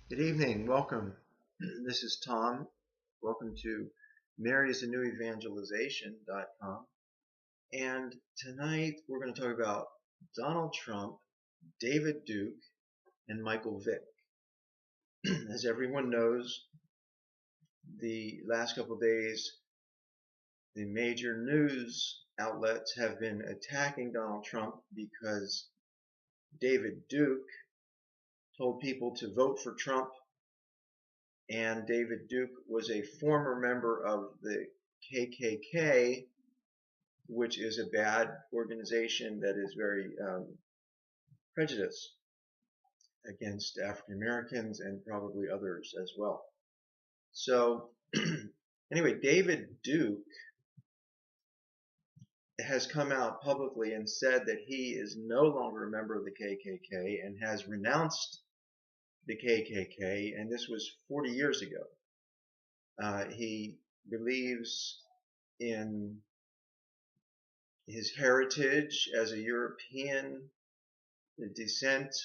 Good evening. Welcome. This is Tom. Welcome to maryisanewevangelization.com. And tonight we're going to talk about Donald Trump, David Duke, and Michael Vick. As everyone knows, the last couple of days, the major news outlets have been attacking Donald Trump because David Duke told people to vote for Trump, and David Duke was a former member of the KKK, which is a bad organization that is very prejudiced against African Americans and probably others as well. So anyway, David Duke has come out publicly and said that he is no longer a member of the KKK and has renounced the KKK, and this was 40 years ago. He believes in his heritage as a European descent,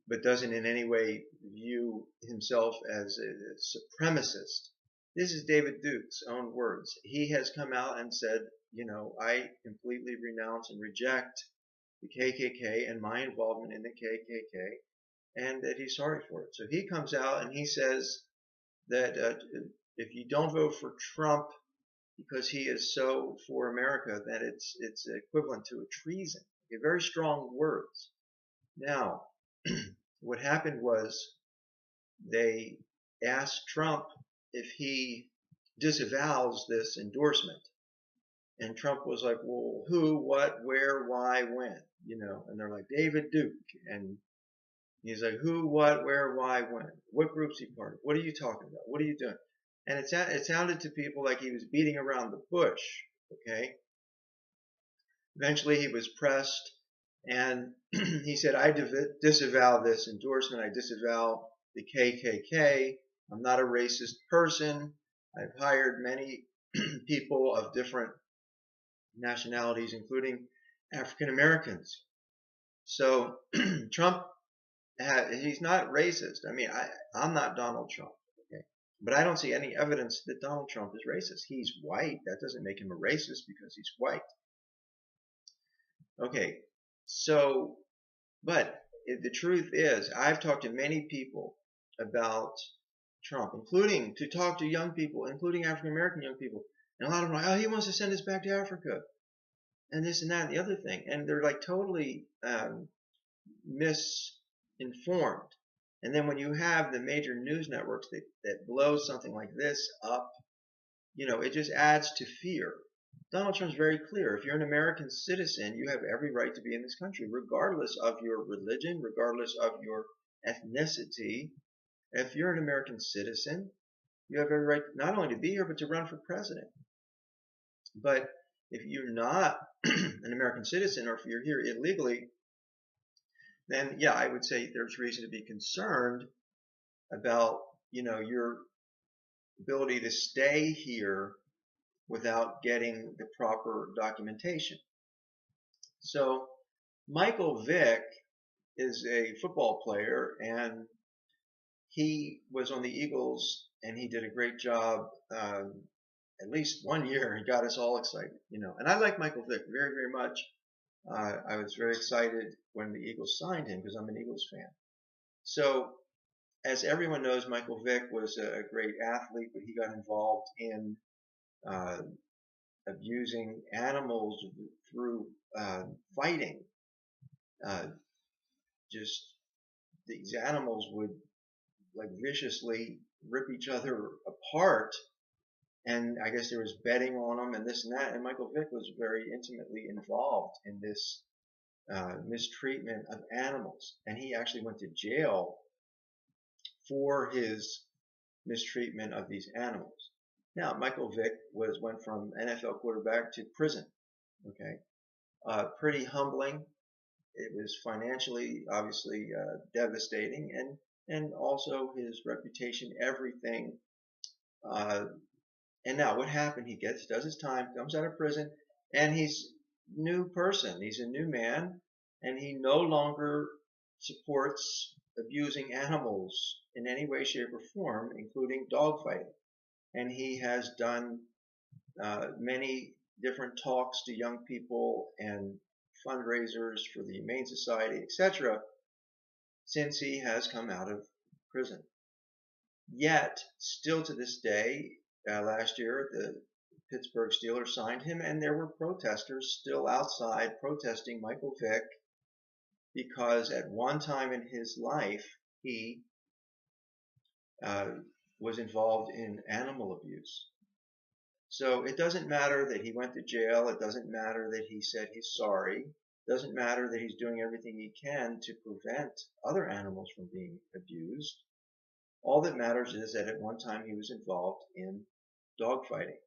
but doesn't in any way view himself as a supremacist. This is David Duke's own words. He has come out and said, I completely renounce and reject the KKK and my involvement in the KKK, and that he's sorry for it. So he comes out and he says that if you don't vote for Trump because he is so for America, that it's equivalent to a treason. Okay, very strong words. Now, what happened was they asked Trump if he disavows this endorsement. And Trump was like, well, who, what, where, why, when? And they're like, David Duke. And he's like, who, what, where, why, when? What group's he part of? What are you talking about? What are you doing? And it sounded to people like he was beating around the bush, okay? Eventually he was pressed, and he said, I disavow this endorsement. I disavow the KKK. I'm not a racist person. I've hired many people of different nationalities, including African Americans. So Trump, he's not racist. I mean, I'm not Donald Trump, okay? But I don't see any evidence that Donald Trump is racist. He's white. That doesn't make him a racist because he's white. Okay, so, but the truth is, I've talked to many people about Trump, to talk to young people, including African American young people. And a lot of them are like, oh, he wants to send us back to Africa. And this and that and the other thing. And they're like totally misinformed. And then when you have the major news networks that blow something like this up, it just adds to fear. Donald Trump's very clear. If you're an American citizen, you have every right to be in this country, regardless of your religion, regardless of your ethnicity. If you're an American citizen, you have every right not only to be here, but to run for president. But if you're not an American citizen, or if you're here illegally, then yeah, I would say there's reason to be concerned about, your ability to stay here without getting the proper documentation. So Michael Vick is a football player, and he was on the Eagles, and he did a great job. At least one year, he got us all excited, And I like Michael Vick very, very much. I was very excited when the Eagles signed him because I'm an Eagles fan. So, as everyone knows, Michael Vick was a great athlete, but he got involved in abusing animals through fighting. Just these animals would like viciously rip each other apart, and I guess there was betting on them and this and that, and Michael Vick was very intimately involved in this mistreatment of animals, and he actually went to jail for his mistreatment of these animals. Now, Michael Vick went from NFL quarterback to prison. Okay, pretty humbling. It was financially, obviously, devastating, and also his reputation, everything. And now, what happened? He does his time, comes out of prison, and he's a new person. He's a new man, and he no longer supports abusing animals in any way, shape, or form, including dogfighting. And he has done many different talks to young people and fundraisers for the Humane Society, etc., since he has come out of prison. Yet, still to this day, last year, the Pittsburgh Steelers signed him, and there were protesters still outside protesting Michael Vick because at one time in his life he was involved in animal abuse. So it doesn't matter that he went to jail. It doesn't matter that he said he's sorry. It doesn't matter that he's doing everything he can to prevent other animals from being abused. All that matters is that at one time he was involved in dogfighting,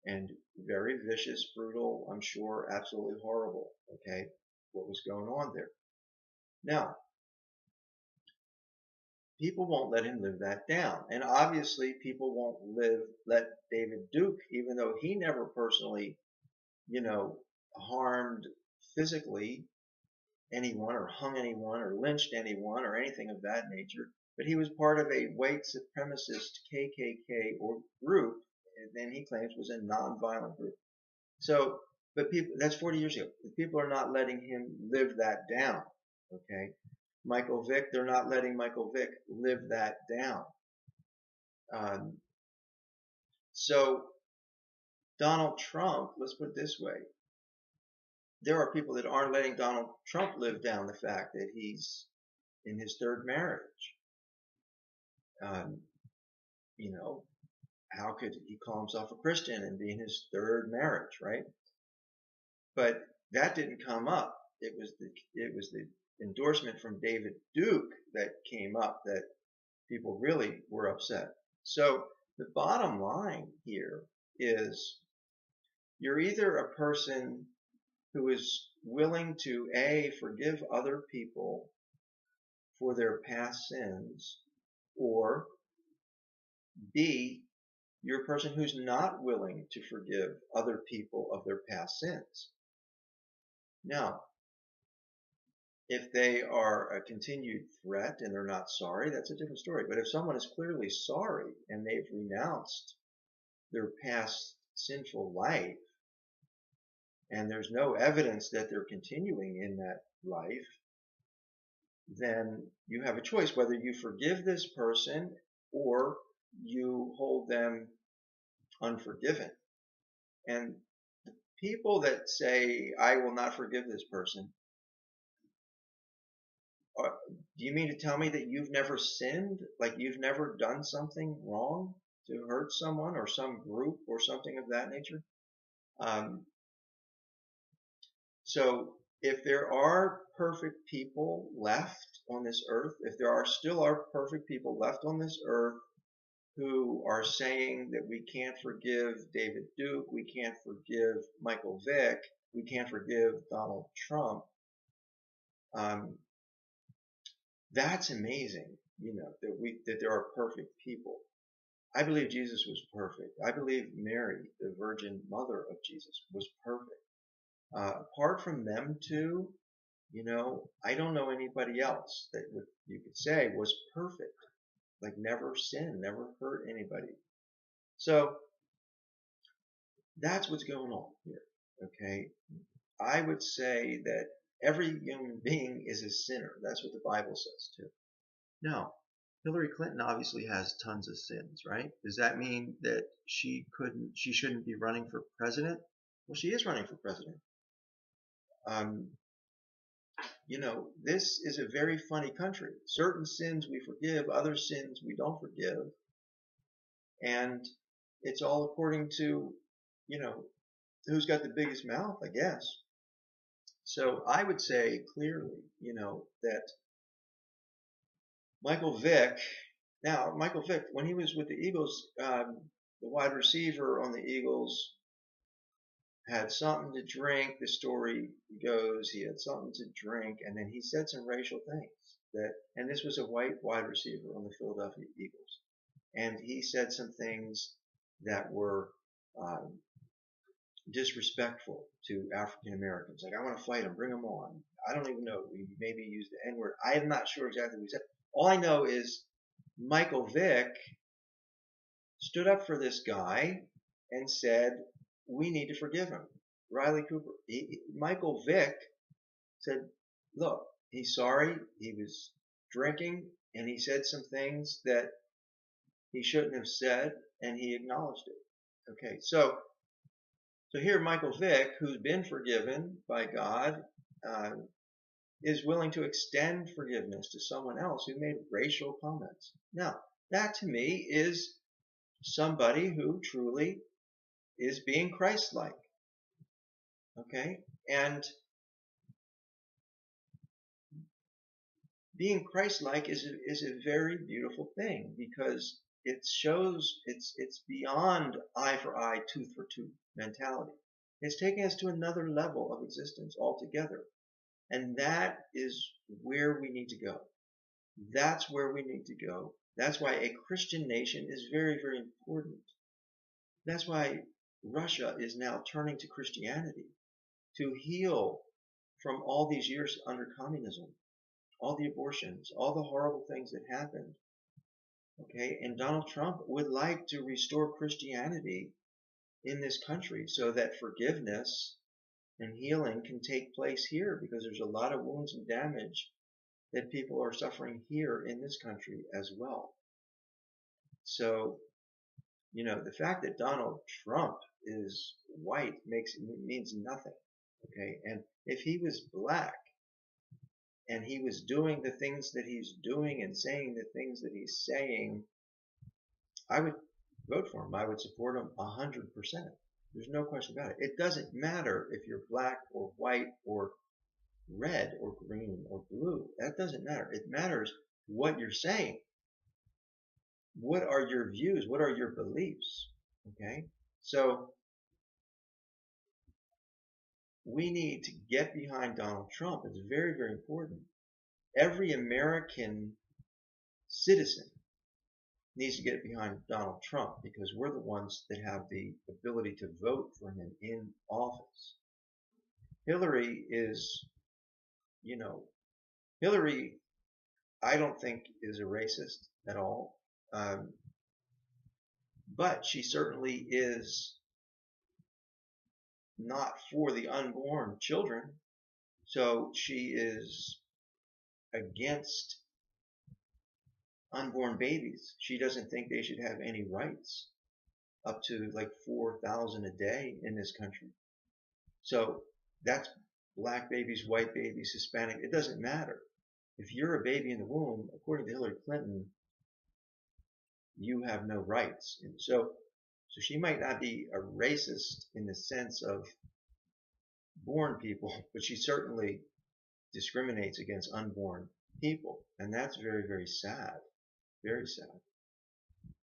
and very vicious, brutal, I'm sure absolutely horrible, okay, what was going on there. Now, people won't let him live that down. And obviously people won't let David Duke, even though he never personally, harmed physically anyone or hung anyone or lynched anyone or anything of that nature, but he was part of a white supremacist KKK or group, and then he claims was a non-violent group. So, but people, that's 40 years ago. People are not letting him live that down, okay? Michael Vick, they're not letting Michael Vick live that down. So Donald Trump, let's put it this way, there are people that aren't letting Donald Trump live down the fact that he's in his third marriage. How could he call himself a Christian and be in his third marriage, right? But that didn't come up. It was the endorsement from David Duke that came up that people really were upset. So the bottom line here is you're either a person who is willing to A, forgive other people for their past sins, or B, you're a person who's not willing to forgive other people of their past sins. Now, if they are a continued threat and they're not sorry, that's a different story. But if someone is clearly sorry and they've renounced their past sinful life, and there's no evidence that they're continuing in that life, then you have a choice whether you forgive this person or you hold them unforgiven. And the people that say, I will not forgive this person, do you mean to tell me that you've never sinned? Like you've never done something wrong to hurt someone or some group or something of that nature? So if there are perfect people left on this earth, if there still are perfect people left on this earth who are saying that we can't forgive David Duke, we can't forgive Michael Vick, we can't forgive Donald Trump, that's amazing, that there are perfect people. I believe Jesus was perfect. I believe Mary, the Virgin Mother of Jesus, was perfect. Apart from them two, I don't know anybody else that you could say was perfect, like never sinned, never hurt anybody. So that's what's going on here, okay? I would say that every human being is a sinner. That's what the Bible says too. Now, Hillary Clinton obviously has tons of sins, right? Does that mean that she shouldn't be running for president? Well, she is running for president. This is a very funny country. Certain sins we forgive, other sins we don't forgive. And it's all according to, who's got the biggest mouth, I guess. So I would say clearly, that Michael Vick, when he was with the Eagles, the wide receiver on the Eagles had something to drink. The story goes he had something to drink, and then he said some racial things and this was a white wide receiver on the Philadelphia Eagles, and he said some things that were disrespectful to African Americans. Like, I want to fight them, bring them on. I don't even know. We maybe used the N word. I am not sure exactly what he said. All I know is Michael Vick stood up for this guy and said, we need to forgive him. Riley Cooper. Michael Vick said, look, he's sorry. He was drinking and he said some things that he shouldn't have said, and he acknowledged it. Okay, so here Michael Vick, who's been forgiven by God, uh, is willing to extend forgiveness to someone else who made racial comments. Now, that to me is somebody who truly is being Christ-like. Okay, and being Christ-like is a very beautiful thing, because it shows it's beyond eye for eye, tooth for tooth mentality. It's taking us to another level of existence altogether. And that is where we need to go. That's where we need to go. That's why a Christian nation is very, very important. That's why Russia is now turning to Christianity to heal from all these years under communism, all the abortions, all the horrible things that happened. Okay, and Donald Trump would like to restore Christianity in this country so that forgiveness and healing can take place here, because there's a lot of wounds and damage that people are suffering here in this country as well. So, the fact that Donald Trump is white means nothing. Okay, and if he was black and he was doing the things that he's doing and saying the things that he's saying, I would vote for him. I would support him 100%. There's no question about it. It doesn't matter if you're black or white or red or green or blue. That doesn't matter. It matters what you're saying. What are your views? What are your beliefs? Okay? So we need to get behind Donald Trump. It's very, very important. Every American citizen needs to get behind Donald Trump, because we're the ones that have the ability to vote for him in office. Hillary is, Hillary, I don't think is a racist at all. But she certainly is not for the unborn children. So she is against unborn babies. She doesn't think they should have any rights up to like 4,000 a day in this country. So that's black babies, white babies, Hispanic. It doesn't matter. If you're a baby in the womb, according to Hillary Clinton, you have no rights. And so she might not be a racist in the sense of born people, but she certainly discriminates against unborn people. And that's very, very sad. Very sad.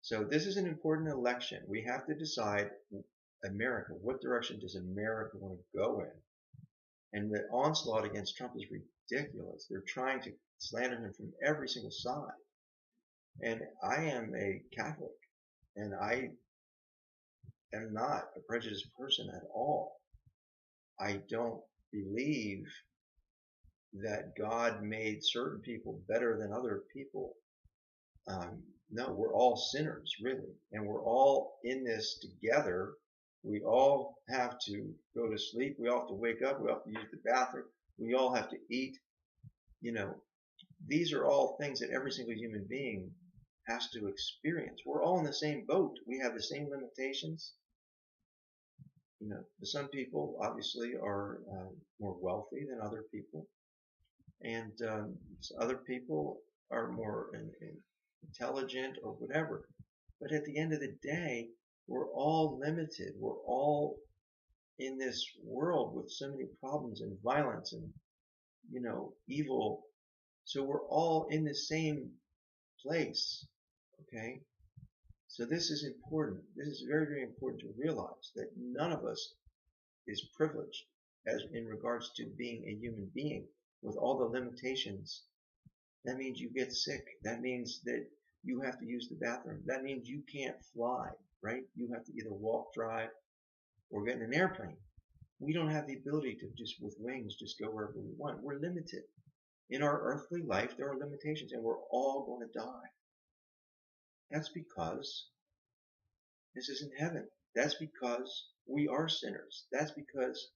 So this is an important election. We have to decide, America, what direction does America want to go in? And the onslaught against Trump is ridiculous. They're trying to slander him from every single side. And I am a Catholic, and I am not a prejudiced person at all. I don't believe that God made certain people better than other people. No, we're all sinners, really, and we're all in this together. We all have to go to sleep. We all have to wake up. We all have to use the bathroom. We all have to eat. These are all things that every single human being has to experience. We're all in the same boat. We have the same limitations. Some people obviously are more wealthy than other people, and other people are more intelligent or whatever. But at the end of the day, we're all limited. We're all in this world with so many problems and violence and, evil. So we're all in the same place. Okay? So this is important. This is very, very important to realize, that none of us is privileged as in regards to being a human being with all the limitations. That means you get sick. That means that you have to use the bathroom. That means you can't fly, right? You have to either walk, drive, or get in an airplane. We don't have the ability to just with wings just go wherever we want. We're limited. In our earthly life, there are limitations, and we're all going to die. That's because this isn't heaven. That's because we are sinners. That's because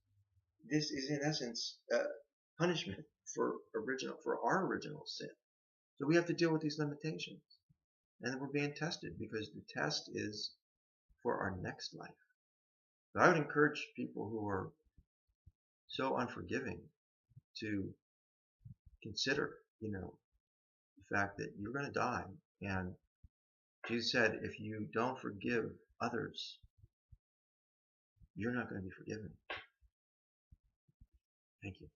this is in essence punishment for our original sin. So we have to deal with these limitations, and we're being tested because the test is for our next life. But I would encourage people who are so unforgiving to consider, the fact that you're going to die, and Jesus said, if you don't forgive others, you're not going to be forgiven. Thank you.